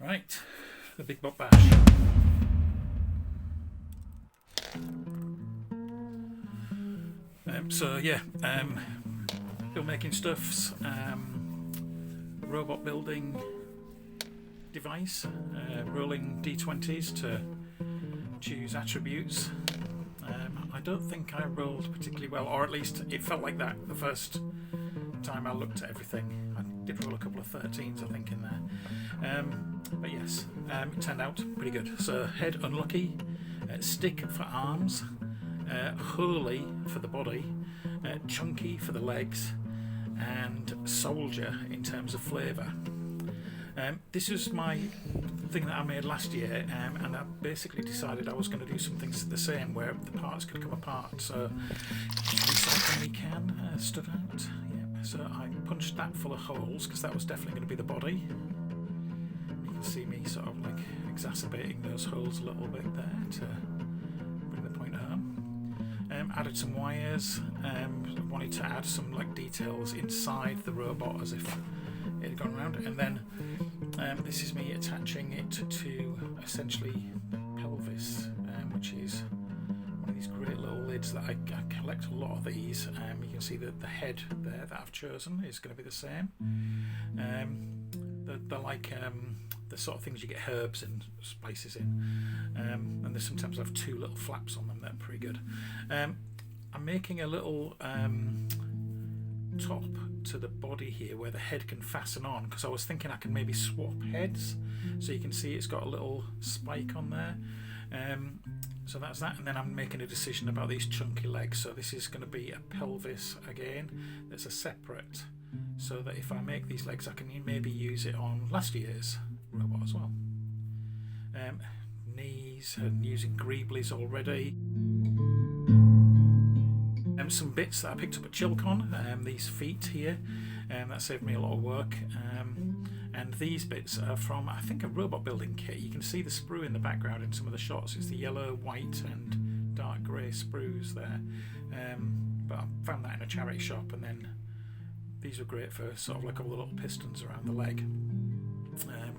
Right, the Big Bot Bash. Still making stuffs, robot building device, rolling D20s to choose attributes. I don't think I rolled particularly well, or at least it felt like that the first time I looked at everything. I did roll a couple of 13s, I think, in there. But yes, it turned out pretty good. So head unlucky, stick for arms, holy for the body, chunky for the legs, and soldier in terms of flavour. This was my thing that I made last year, and I basically decided I was going to do something the same where the parts could come apart. So recycling we can stood out. Yeah. So I punched that full of holes because that was definitely going to be the body. You can see me sort of like exacerbating those holes a little bit there to bring the point home. Added some wires. Wanted to add some like details inside the robot as if it had gone around, and then this is me attaching it to essentially the pelvis, which is one of these great little lids that I collect a lot of these. You can see that the head there that I've chosen is going to be the same. They're like the sort of things you get herbs and spices in, and they sometimes have two little flaps on them that are pretty good. I'm making a little top to the body here where the head can fasten on, because I was thinking I can maybe swap heads, so you can see it's got a little spike on there. So that's that, and then I'm making a decision about these chunky legs. So this is going to be a pelvis again that's a separate, so that if I make these legs I can maybe use it on last year's robot as well. Knees, and using greeblies already. Some bits that I picked up at Chilcon, these feet here, that saved me a lot of work, and these bits are from, I think, a robot building kit. You can see the sprue in the background in some of the shots. It's the yellow, white and dark grey sprues there, but I found that in a charity shop, and then these were great for sort of like all the little pistons around the leg.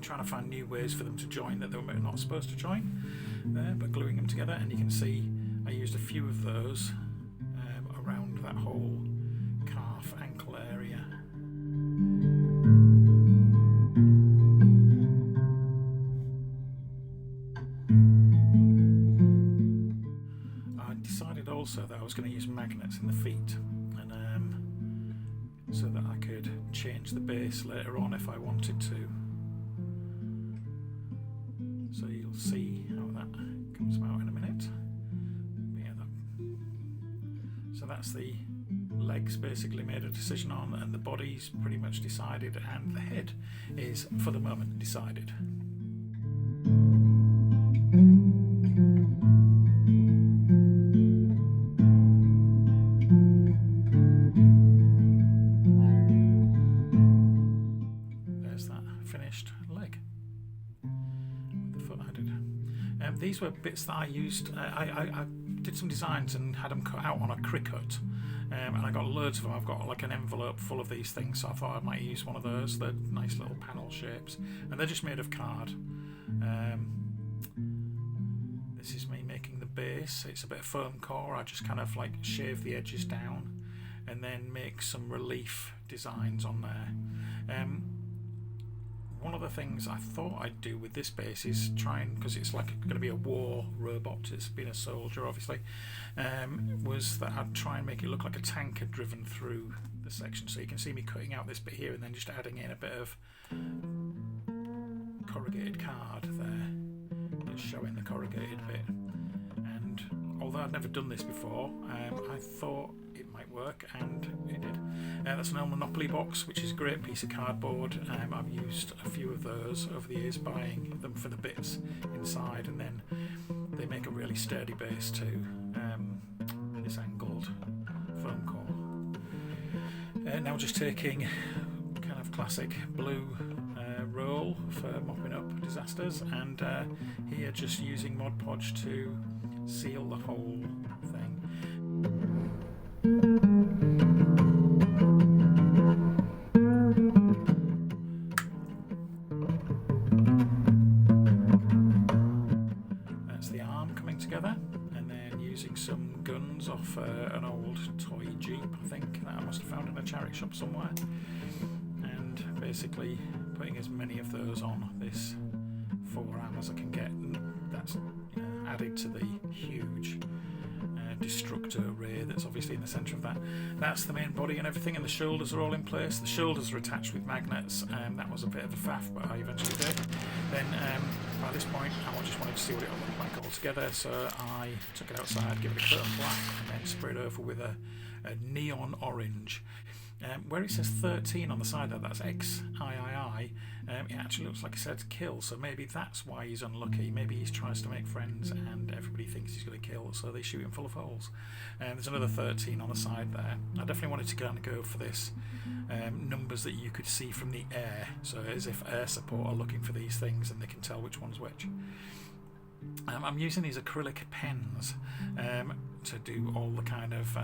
Trying to find new ways for them to join that they were not supposed to join there, but gluing them together, and you can see I used a few of those around that whole calf ankle area. I decided also that I was going to use magnets in the feet, and so that I could change the base later on if I wanted to. So you'll see how that comes about in a minute. So that's the legs basically made a decision on, and the body's pretty much decided, and the head is for the moment decided. There's that finished leg with the foot added. These were bits that I used. I did some designs and had them cut out on a Cricut, and I got loads of them. I've got like an envelope full of these things, so I thought I might use one of those. They're nice little panel shapes, and they're just made of card. This is me making the base. It's a bit of foam core. I just kind of like shave the edges down and then make some relief designs on there. One of the things I thought I'd do with this base is try and, because it's like going to be a war robot, it's been a soldier obviously, was that I'd try and make it look like a tank had driven through the section. So you can see me cutting out this bit here and then just adding in a bit of corrugated card there, just showing the corrugated bit. And although I'd never done this before, I thought it might work, and it did. That's an El Monopoly box, which is a great piece of cardboard. I've used a few of those over the years, buying them for the bits inside, and then they make a really sturdy base too. This angled foam core. Now just taking kind of classic blue roll for mopping up disasters, and here just using Mod Podge to seal the whole thing. together, and then using some guns off an old toy Jeep, I think, that I must have found in a charity shop somewhere, and basically putting as many of those on this forearm as I can get. And that's added to the huge destructor array that's obviously in the centre of that. That's the main body and everything, and the shoulders are all in place. The shoulders are attached with magnets, that was a bit of a faff, but I eventually did. Then by this point I just wanted to see what it looked like all together, so I took it outside, give it a coat of black, and then sprayed over with a neon orange. Where it says 13 on the side there, that's XIII, it actually looks like it says kill, so maybe that's why he's unlucky. Maybe he tries to make friends and everybody thinks he's going to kill, so they shoot him full of holes. There's another 13 on the side there. I definitely wanted to kind of go for this numbers that you could see from the air, so as if air support are looking for these things and they can tell which one's which. I'm using these acrylic pens to do all the kind of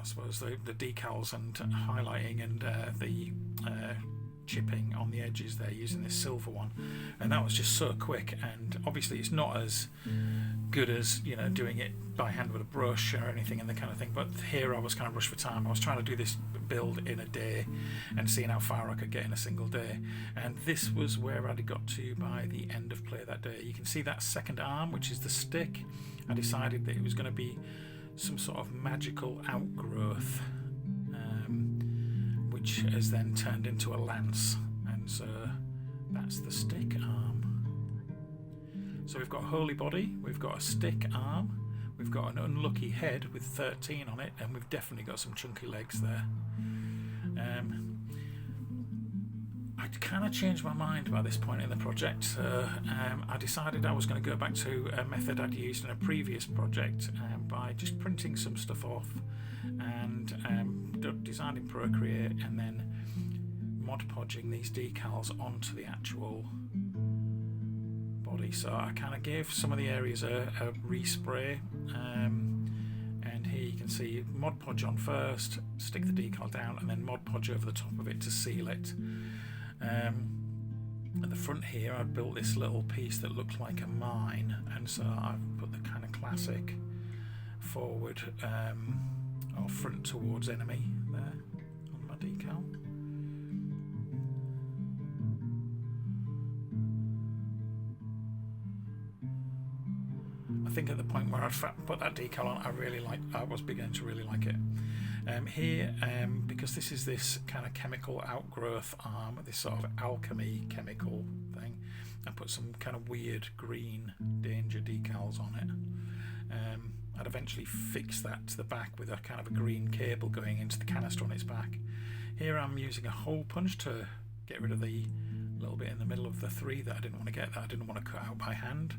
I suppose the decals and highlighting and the chipping on the edges there, using this silver one, and that was just so quick. And obviously it's not as good as doing it by hand with a brush or anything and the kind of thing, but here I was kind of rushed for time. I was trying to do this build in a day and seeing how far I could get in a single day, and this was where I'd got to by the end of play that day. You can see that second arm, which is the stick. I decided that it was going to be some sort of magical outgrowth, which has then turned into a lance, and so that's the stick arm. So we've got holy body, we've got a stick arm, we've got an unlucky head with 13 on it, and we've definitely got some chunky legs there. I'd kind of changed my mind by this point in the project, so I decided I was going to go back to a method I'd used in a previous project by just printing some stuff off and designing Procreate and then Mod Podging these decals onto the actual body. So I kind of gave some of the areas a respray, and here you can see Mod Podge on first, stick the decal down, and then Mod Podge over the top of it to seal it. At the front here I'd built this little piece that looked like a mine, and so I've put the kind of classic forward or front towards enemy there on my decal. I think at the point where I'd put that decal on, I was beginning to really like it. Here, because this is this kind of chemical outgrowth arm, this sort of alchemy chemical thing, I put some kind of weird green danger decals on it. I'd eventually fix that to the back with a kind of a green cable going into the canister on its back. Here I'm using a hole punch to get rid of the little bit in the middle of the 3 that I didn't want to get, that I didn't want to cut out by hand.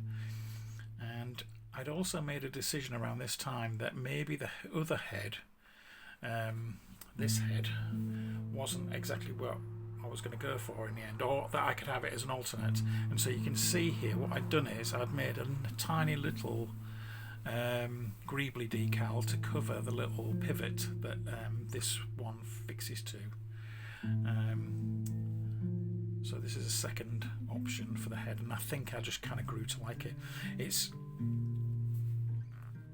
And I'd also made a decision around this time that maybe the other head, this head, wasn't exactly what I was going to go for in the end, or that I could have it as an alternate. And so you can see here what I'd done is I'd made a tiny little greebly decal to cover the little pivot that this one fixes to. So this is a second option for the head, and I think I just kind of grew to like it.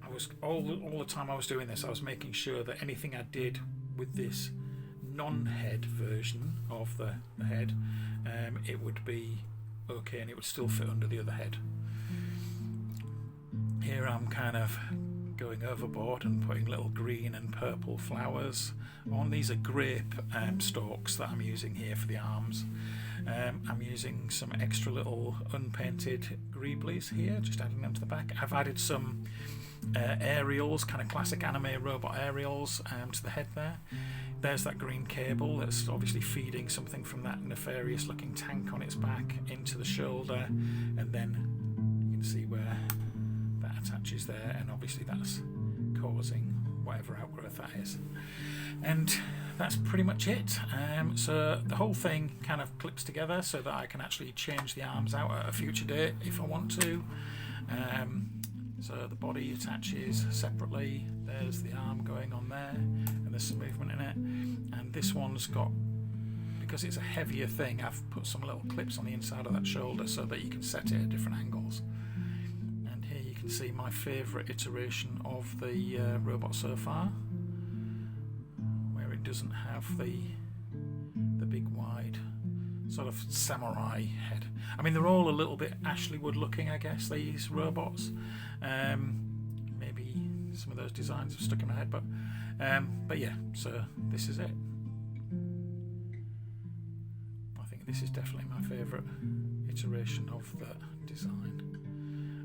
I was all the time I was doing this, I was making sure that anything I did with this non-head version of the head, it would be okay and it would still fit under the other head. Here I'm kind of going overboard and putting little green and purple flowers on. These are grape stalks that I'm using here for the arms. I'm using some extra little unpainted greeblies here, just adding them to the back. I've added some aerials, kind of classic anime robot aerials, to the head there. There's that green cable that's obviously feeding something from that nefarious looking tank on its back into the shoulder, and then you can see where that attaches there, and obviously that's causing whatever outgrowth that is. And that's pretty much it. So the whole thing kind of clips together so that I can actually change the arms out at a future date if I want to. So the body attaches separately, there's the arm going on there, and there's some movement in it. And this one's got, because it's a heavier thing, I've put some little clips on the inside of that shoulder so that you can set it at different angles. can see my favourite iteration of the robot so far, where it doesn't have the big wide sort of samurai head. I mean, they're all a little bit Ashley Wood looking, I guess, these robots. Maybe some of those designs have stuck in my head, but yeah, so this is it. I think this is definitely my favourite iteration of the design.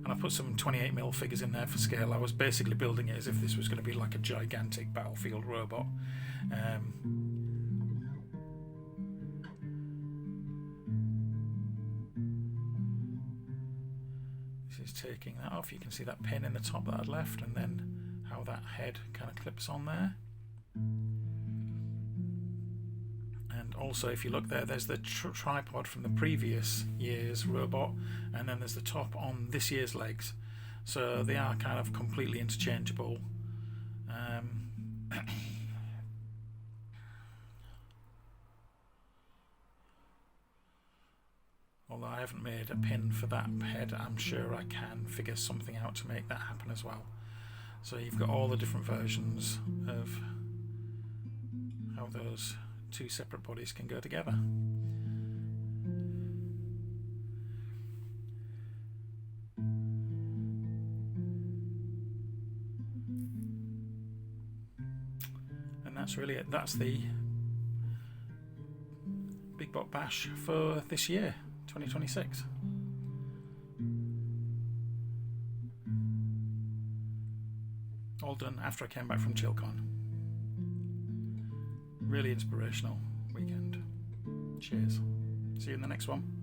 And I put some 28mm figures in there for scale. I was basically building it as if this was going to be like a gigantic battlefield robot. This is taking that off. You can see that pin in the top that I'd left, and then how that head kind of clips on there. And also, if you look there, there's the tripod from the previous year's robot, and then there's the top on this year's legs. So they are kind of completely interchangeable. Although I haven't made a pin for that head, I'm sure I can figure something out to make that happen as well. So you've got all the different versions of how those two separate bodies can go together. And that's really it. That's the BigBotBash for this year, 2026. All done after I came back from ChillCon. Really inspirational weekend. Cheers. See you in the next one.